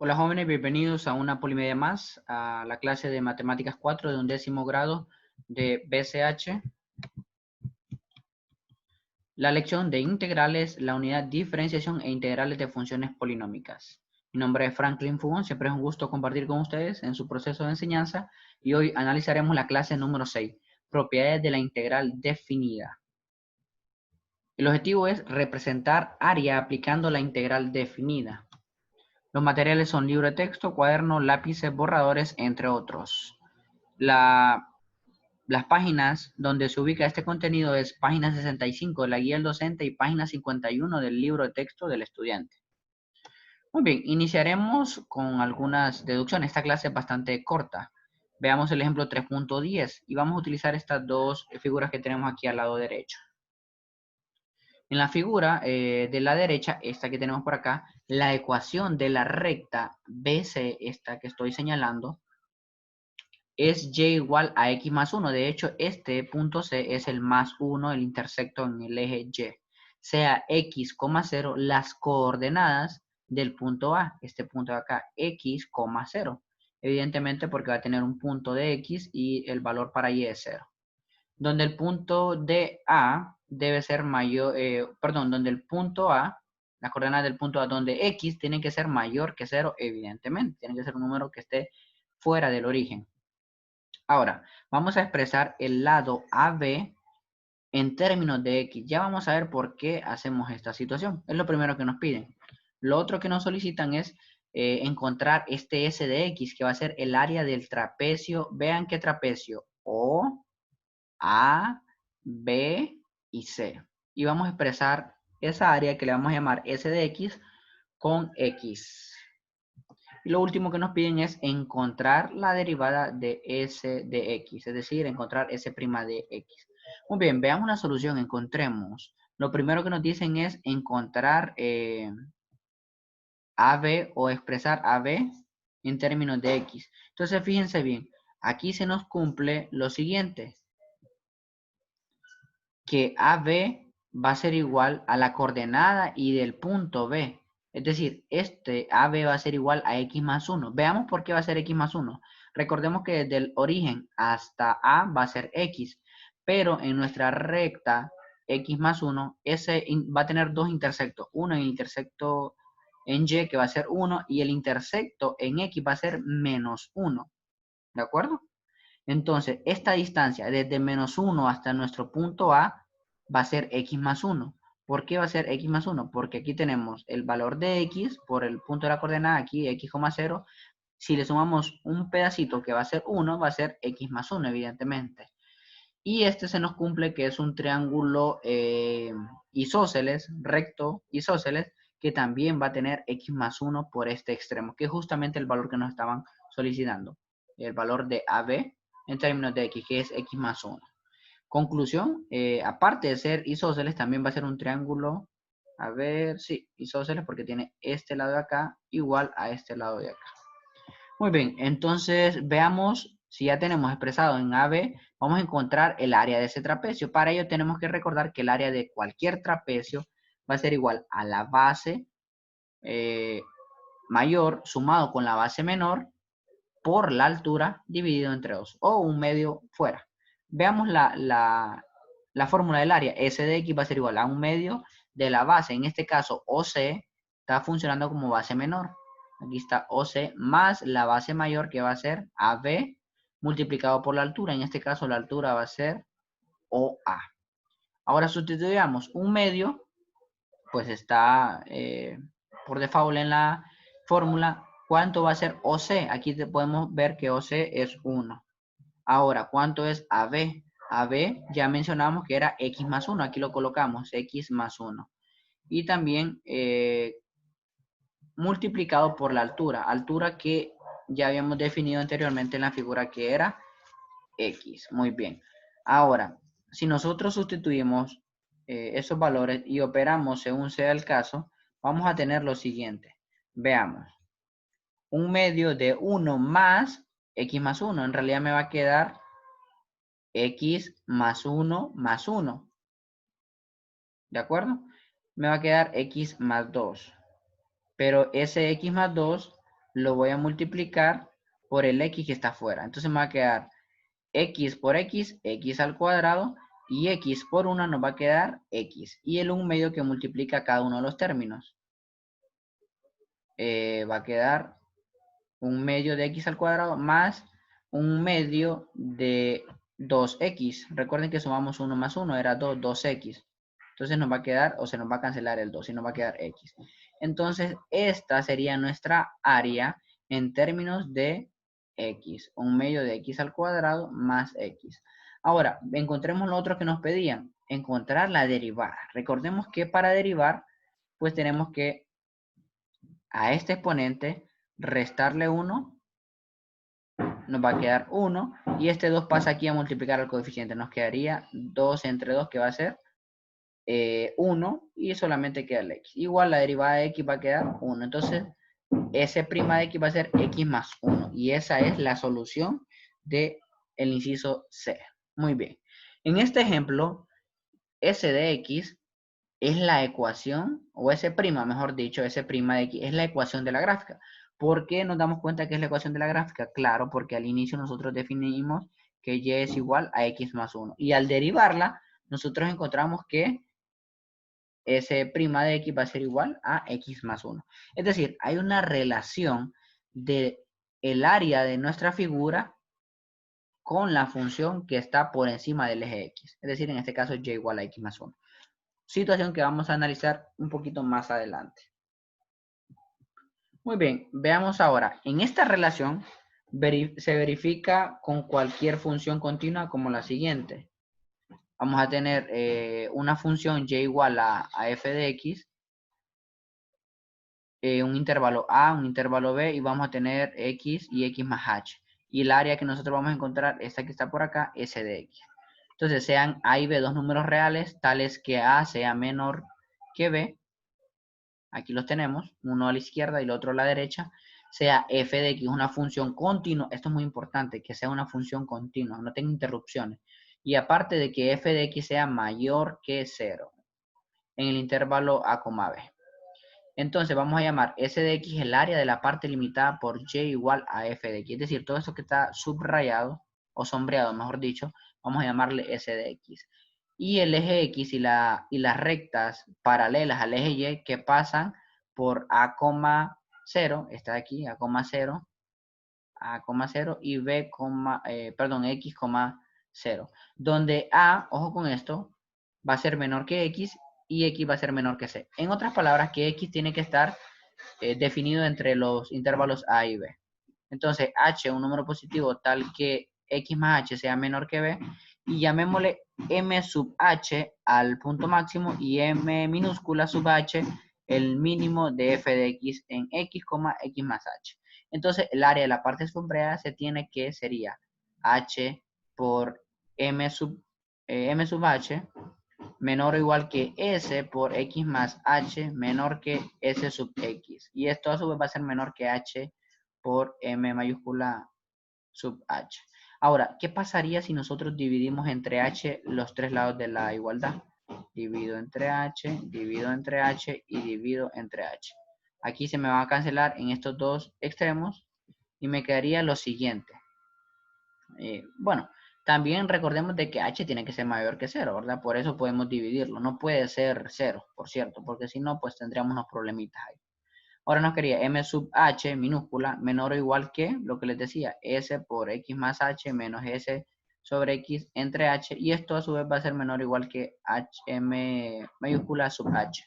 Hola jóvenes, bienvenidos a una polimedia más, a la clase de Matemáticas 4 de 11º grado de BCH. La lección de integrales, la unidad diferenciación e integrales de funciones polinómicas. Mi nombre es Franklin Fugón, siempre es un gusto compartir con ustedes en su proceso de enseñanza y hoy analizaremos la clase número 6, propiedades de la integral definida. El objetivo es representar área aplicando la integral definida. Los materiales son libro de texto, cuaderno, lápices, borradores, entre otros. Las páginas donde se ubica este contenido es página 65 de la guía del docente y página 51 del libro de texto del estudiante. Muy bien, iniciaremos con algunas deducciones. Esta clase es bastante corta. Veamos el ejemplo 3.10 y vamos a utilizar estas dos figuras que tenemos aquí al lado derecho. En la figura de la derecha, esta que tenemos por acá, la ecuación de la recta BC, esta que estoy señalando, es y igual a x más 1. De hecho, este punto C es el más 1, el intersecto en el eje Y. Sea x, 0, las coordenadas del punto A, este punto de acá, x, 0. Evidentemente porque va a tener un punto de x y el valor para y es 0. Donde el punto de A debe ser mayor, donde el punto A, la coordenada del punto A, donde X tiene que ser mayor que 0, evidentemente. Tiene que ser un número que esté fuera del origen. Ahora, vamos a expresar el lado AB en términos de X. Ya vamos a ver por qué hacemos esta situación. Es lo primero que nos piden. Lo otro que nos solicitan es encontrar este S de X, que va a ser el área del trapecio. Vean qué trapecio. O, A, B y C. Y vamos a expresar esa área que le vamos a llamar S de X con X. Y lo último que nos piden es encontrar la derivada de S de X, es decir, encontrar S' de X. Muy bien, veamos la solución, encontremos. Lo primero que nos dicen es encontrar AB o expresar AB en términos de X. Entonces, fíjense bien, aquí se nos cumple lo siguiente, que AB va a ser igual a la coordenada y del punto B. Es decir, este AB va a ser igual a X más 1. Veamos por qué va a ser X más 1. Recordemos que desde el origen hasta A va a ser X. Pero en nuestra recta X más 1, ese va a tener dos intersectos. Uno en el intersecto en Y, que va a ser 1, y el intersecto en X va a ser menos 1. ¿De acuerdo? Entonces, esta distancia desde menos 1 hasta nuestro punto A va a ser X más 1. ¿Por qué va a ser X más 1? Porque aquí tenemos el valor de X por el punto de la coordenada, aquí X, 0. Si le sumamos un pedacito que va a ser 1, va a ser X más 1, evidentemente. Y este se nos cumple que es un triángulo isósceles, recto isósceles, que también va a tener X más 1 por este extremo, que es justamente el valor que nos estaban solicitando. El valor de AB en términos de X, que es X más 1. Conclusión, aparte de ser isósceles, también va a ser un triángulo, a ver, sí, isósceles porque tiene este lado de acá igual a este lado de acá. Muy bien, entonces veamos si ya tenemos expresado en AB, vamos a encontrar el área de ese trapecio. Para ello tenemos que recordar que el área de cualquier trapecio va a ser igual a la base mayor sumado con la base menor por la altura dividido entre 2 o un medio fuera. Veamos la fórmula del área. S de X va a ser igual a un medio de la base. En este caso, OC está funcionando como base menor. Aquí está OC más la base mayor que va a ser AB multiplicado por la altura. En este caso, la altura va a ser OA. Ahora sustituyamos un medio, pues está por default en la fórmula. ¿Cuánto va a ser OC? Aquí podemos ver que OC es 1. Ahora, ¿cuánto es AB? AB ya mencionamos que era X más 1. Aquí lo colocamos, X más 1. Y también multiplicado por la altura. Altura que ya habíamos definido anteriormente en la figura que era X. Muy bien. Ahora, si nosotros sustituimos esos valores y operamos según sea el caso, vamos a tener lo siguiente. Veamos. Un medio de 1 más X más 1. En realidad me va a quedar X más 1 más 1. ¿De acuerdo? Me va a quedar X más 2. Pero ese X más 2 lo voy a multiplicar por el x que está afuera. Entonces me va a quedar x por x, x al cuadrado, y x por 1 nos va a quedar x. Y el 1 medio que multiplica cada uno de los términos. Va a quedar un medio de x al cuadrado más un medio de 2x. Recuerden que sumamos 1 más 1, era 2, 2x. Entonces nos va a quedar, o se nos va a cancelar el 2 y nos va a quedar x. Entonces esta sería nuestra área en términos de x. Un medio de x al cuadrado más x. Ahora, encontremos lo otro que nos pedían. Encontrar la derivada. Recordemos que para derivar, pues tenemos que a este exponente restarle 1, nos va a quedar 1, y este 2 pasa aquí a multiplicar al coeficiente, nos quedaría 2 entre 2, que va a ser 1, y solamente queda el x. Igual la derivada de x va a quedar 1, entonces S' de x va a ser x más 1, y esa es la solución del inciso C. Muy bien. En este ejemplo, S de x es la ecuación, o S', mejor dicho, S' de x es la ecuación de la gráfica. ¿Por qué nos damos cuenta que es la ecuación de la gráfica? Claro, porque al inicio nosotros definimos que y es igual a x más 1. Y al derivarla, nosotros encontramos que S' de x va a ser igual a x más 1. Es decir, hay una relación de el área de nuestra figura con la función que está por encima del eje x. Es decir, en este caso y igual a x más 1. Situación que vamos a analizar un poquito más adelante. Muy bien, veamos ahora. En esta relación se verifica con cualquier función continua como la siguiente. Vamos a tener una función y igual a f de x, un intervalo a, un intervalo b, y vamos a tener x y x más h. Y el área que nosotros vamos a encontrar, esta que está por acá, s de x. Entonces sean a y b dos números reales, tales que a sea menor que b. Aquí los tenemos, uno a la izquierda y el otro a la derecha. Sea f de x una función continua. Esto es muy importante, que sea una función continua, no tenga interrupciones. Y aparte de que f de x sea mayor que 0 en el intervalo a, b. Entonces vamos a llamar s de x el área de la parte limitada por y igual a f de x. Es decir, todo esto que está subrayado, o sombreado, mejor dicho, vamos a llamarle s de x. Y el eje x y las rectas paralelas al eje y que pasan por a, 0, está aquí, a, 0, a, 0 y b, x, 0. Donde a, ojo con esto, va a ser menor que x y x va a ser menor que c. En otras palabras, que x tiene que estar definido entre los intervalos a y b. Entonces, h, un número positivo tal que x más h sea menor que b, y llamémosle m sub h al punto máximo y m minúscula sub h el mínimo de f de x en x, x más h. Entonces, el área de la parte sombreada se tiene que sería h por m sub h menor o igual que s por x más h menor que s sub x. Y esto a su vez va a ser menor que h por m mayúscula sub h. Ahora, ¿qué pasaría si nosotros dividimos entre h los tres lados de la igualdad? Divido entre h y divido entre h. Aquí se me va a cancelar en estos dos extremos y me quedaría lo siguiente. Bueno, también recordemos de que h tiene que ser mayor que 0, ¿verdad? Por eso podemos dividirlo. No puede ser 0, por cierto, porque si no, pues tendríamos unos problemitas ahí. Ahora nos quería m sub h minúscula menor o igual que lo que les decía, s por x más h menos s sobre x entre h, y esto a su vez va a ser menor o igual que m mayúscula sub h.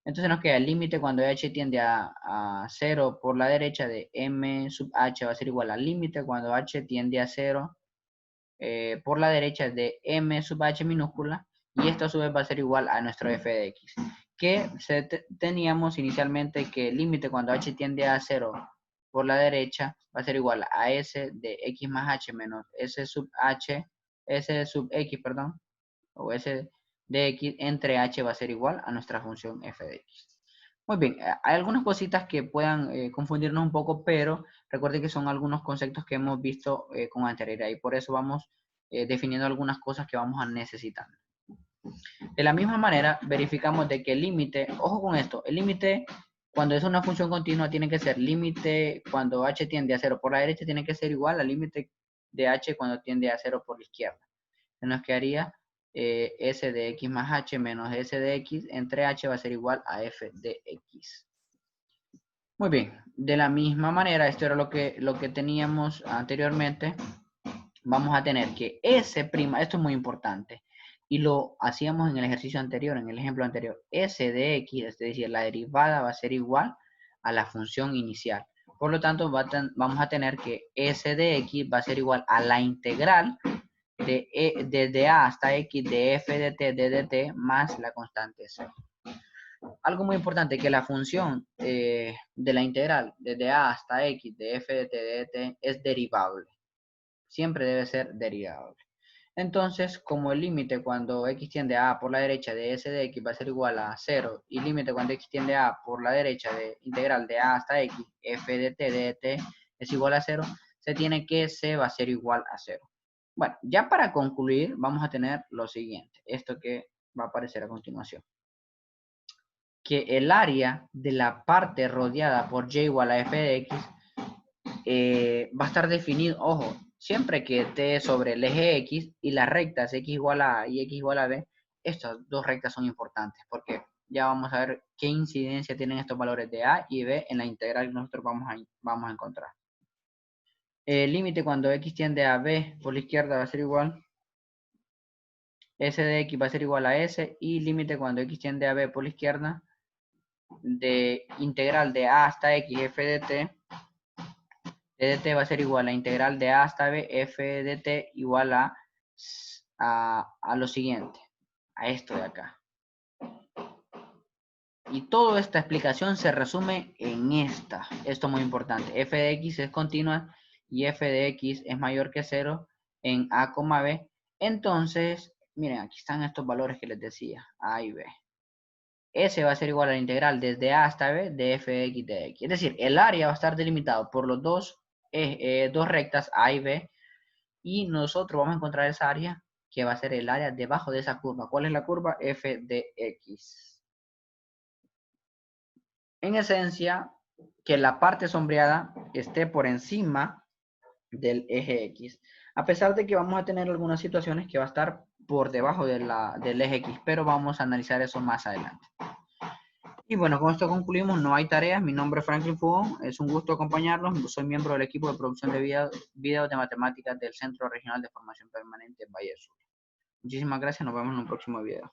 Entonces nos queda el límite cuando h tiende a 0 por la derecha de m sub h va a ser igual al límite cuando h tiende a 0 por la derecha de m sub h minúscula, y esto a su vez va a ser igual a nuestro f de x, que teníamos inicialmente que el límite cuando h tiende a 0 por la derecha va a ser igual a s de x más h menos s sub x, perdón, o s de x entre h va a ser igual a nuestra función f de x. Muy bien, hay algunas cositas que puedan confundirnos un poco, pero recuerden que son algunos conceptos que hemos visto con anterioridad y por eso vamos definiendo algunas cosas que vamos a necesitar. De la misma manera, verificamos de que el límite, ojo con esto, el límite Cuando es una función continua, tiene que ser límite cuando h tiende a 0 por la derecha, tiene que ser igual al límite de h cuando tiende a 0 por la izquierda. Se nos quedaría s de x más h menos s de x entre h va a ser igual a f de x. Muy bien, de la misma manera, esto era lo que teníamos anteriormente. Vamos a tener que S', esto es muy importante, y lo hacíamos en el ejercicio anterior, en el ejemplo anterior, S de X, es decir, la derivada va a ser igual a la función inicial. Por lo tanto, vamos a tener que S de X va a ser igual a la integral desde A hasta X de f de t de dt más la constante C. Algo muy importante, que la función de la integral desde A hasta X de f de t de dt es derivable. Siempre debe ser derivable. Entonces, como el límite cuando x tiende a por la derecha de s de x va a ser igual a 0 y límite cuando x tiende a por la derecha de integral de a hasta x f de t de t es igual a 0, se tiene que c va a ser igual a 0. Bueno, ya para concluir vamos a tener lo siguiente, esto que va a aparecer a continuación. Que el área de la parte rodeada por y igual a f de x va a estar definido, ojo, siempre que esté sobre el eje X y las rectas X igual a A y X igual a B, estas dos rectas son importantes porque ya vamos a ver qué incidencia tienen estos valores de A y B en la integral que nosotros vamos a encontrar. El límite cuando X tiende a B por la izquierda va a ser igual, S de X va a ser igual a S, y límite cuando X tiende a B por la izquierda de integral de A hasta X f de t de dt va a ser igual a integral de a hasta b f de t igual a lo siguiente, a esto de acá. Y toda esta explicación se resume en esta. Esto es muy importante. F de x es continua y f de x es mayor que 0 en a, b. Entonces, miren, aquí están estos valores que les decía, a y b. S va a ser igual a la integral desde a hasta b de f de x de x. Es decir, el área va a estar delimitado por los dos rectas a y b, y nosotros vamos a encontrar esa área que va a ser el área debajo de esa curva. ¿Cuál es la curva? F de x. En esencia, que la parte sombreada esté por encima del eje X. A pesar de que vamos a tener algunas situaciones que va a estar por debajo del eje X, pero vamos a analizar eso más adelante. Y bueno, con esto concluimos. No hay tareas. Mi nombre es Franklin Fugón. Es un gusto acompañarlos. Soy miembro del equipo de producción de videos de matemáticas del Centro Regional de Formación Permanente Valle del Sur. Muchísimas gracias. Nos vemos en un próximo video.